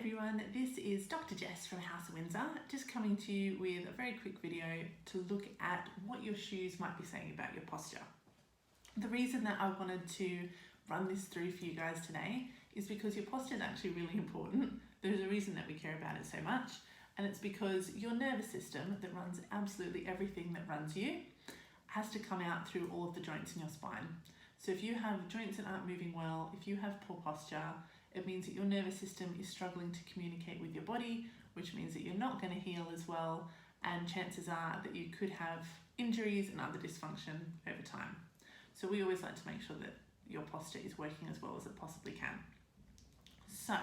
everyone, this is Dr. Jess from Halsa Windsor, just coming to you with a very quick video to look at what your shoes might be saying about your posture. The reason that I wanted to run this through for you guys today is because your posture is actually really important. There's a reason that we care about it so much, and it's because your nervous system that runs absolutely everything that runs you has to come out through all of the joints in your spine. So if you have joints that aren't moving well, if you have poor posture, it means that your nervous system is struggling to communicate with your body, which means that you're not going to heal as well, and chances are that you could have injuries and other dysfunction over time. So we always like to make sure that your posture is working as well as it possibly can. So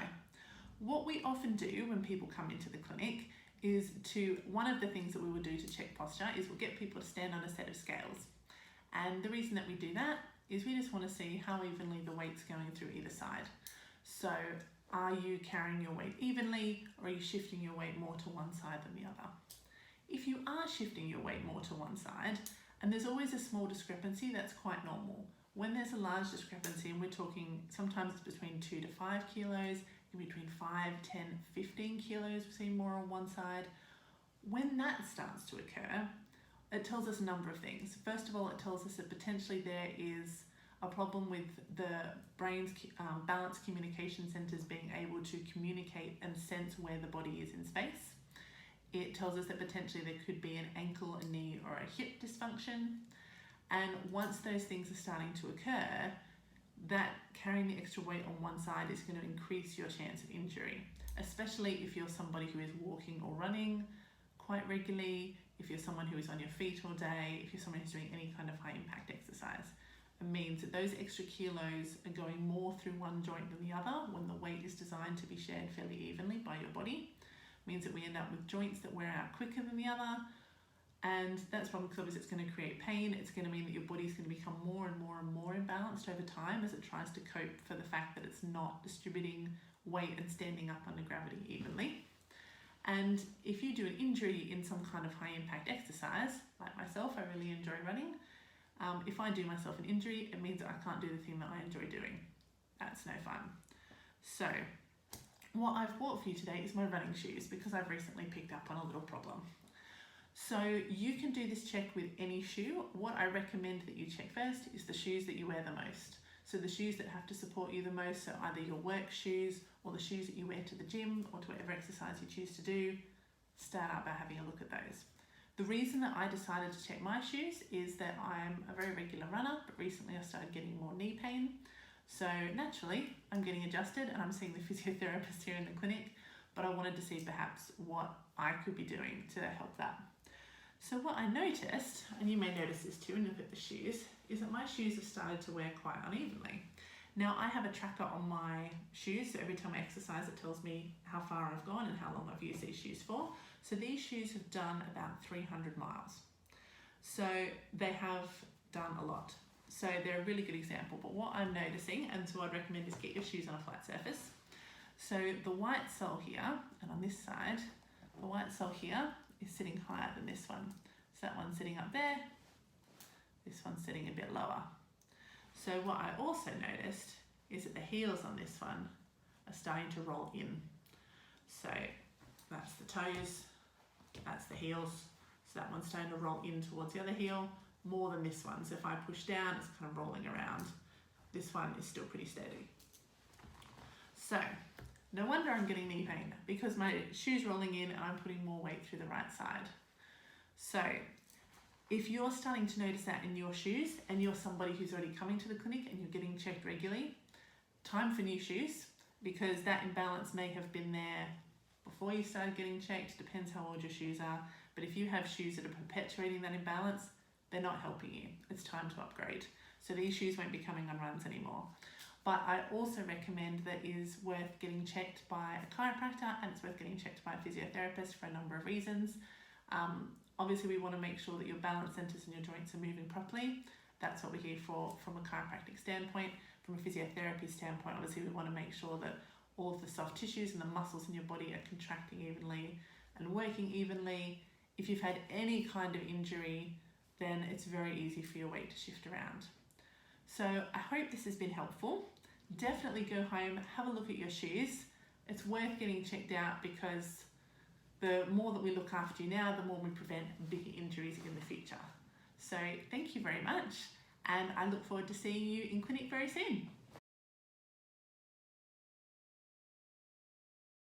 what we often do when people come into the clinic is one of the things that we will do to check posture is we'll get people to stand on a set of scales. And the reason that we do that is we just want to see how evenly the weight's going through either side. So are you carrying your weight evenly, or are you shifting your weight more to one side than the other? If you are shifting your weight more to one side, and there's always a small discrepancy, that's quite normal. When there's a large discrepancy, and we're talking sometimes it's between 2 to 5 kilos, in between 5, 10, 15 kilos, we're seeing more on one side. When that starts to occur, it tells us a number of things. First of all, it tells us that potentially there is a problem with the brain's balance communication centers being able to communicate and sense where the body is in space. It tells us that potentially there could be an ankle, a knee, or a hip dysfunction. And once those things are starting to occur, that carrying the extra weight on one side is going to increase your chance of injury, especially if you're somebody who is walking or running quite regularly, if you're someone who is on your feet all day, if you're someone who's doing any kind of high impact exercise. It means that those extra kilos are going more through one joint than the other when the weight is designed to be shared fairly evenly by your body. It means that we end up with joints that wear out quicker than the other, and that's a problem because obviously it's going to create pain. It's going to mean that your body's going to become more and more and more imbalanced over time as it tries to cope for the fact that it's not distributing weight and standing up under gravity evenly. And if you do an injury in some kind of high impact exercise, like myself, I really enjoy running. If I do myself an injury, it means that I can't do the thing that I enjoy doing. That's no fun. So what I've bought for you today is my running shoes because I've recently picked up on a little problem. So you can do this check with any shoe. What I recommend that you check first is the shoes that you wear the most. So the shoes that have to support you the most, so either your work shoes or the shoes that you wear to the gym or to whatever exercise you choose to do, start out by having a look at those. The reason that I decided to check my shoes is that I'm a very regular runner, but recently I started getting more knee pain. So naturally, I'm getting adjusted and I'm seeing the physiotherapist here in the clinic, but I wanted to see perhaps what I could be doing to help that. So what I noticed, and you may notice this too when you look at the shoes, is that my shoes have started to wear quite unevenly. Now I have a tracker on my shoes, so every time I exercise it tells me how far I've gone and how long I've used these shoes for. So these shoes have done about 300 miles. So they have done a lot. So they're a really good example, but what I'm noticing, and so I'd recommend is get your shoes on a flat surface. So the white sole here, and on this side, the white sole here is sitting higher than this one. So that one's sitting up there, this one's sitting a bit lower. So what I also noticed is that the heels on this one are starting to roll in. So that's the toes, that's the heels. So that one's starting to roll in towards the other heel more than this one. So if I push down, it's kind of rolling around. This one is still pretty steady. So no wonder I'm getting knee pain because my shoe's rolling in and I'm putting more weight through the right side. So if you're starting to notice that in your shoes and you're somebody who's already coming to the clinic and you're getting checked regularly, time for new shoes, because that imbalance may have been there before you started getting checked, depends how old your shoes are. But if you have shoes that are perpetuating that imbalance, they're not helping you. It's time to upgrade. So these shoes won't be coming on runs anymore. But I also recommend that it is worth getting checked by a chiropractor and it's worth getting checked by a physiotherapist for a number of reasons. Obviously we want to make sure that your balance centers and your joints are moving properly. That's what we're here for from a chiropractic standpoint. From a physiotherapy standpoint, obviously we want to make sure that all of the soft tissues and the muscles in your body are contracting evenly and working evenly. If you've had any kind of injury, then it's very easy for your weight to shift around. So I hope this has been helpful. Definitely go home, have a look at your shoes, It's worth getting checked out because the more that we look after you now, the more we prevent bigger injuries in the future. So thank you very much, and I look forward to seeing you in clinic very soon.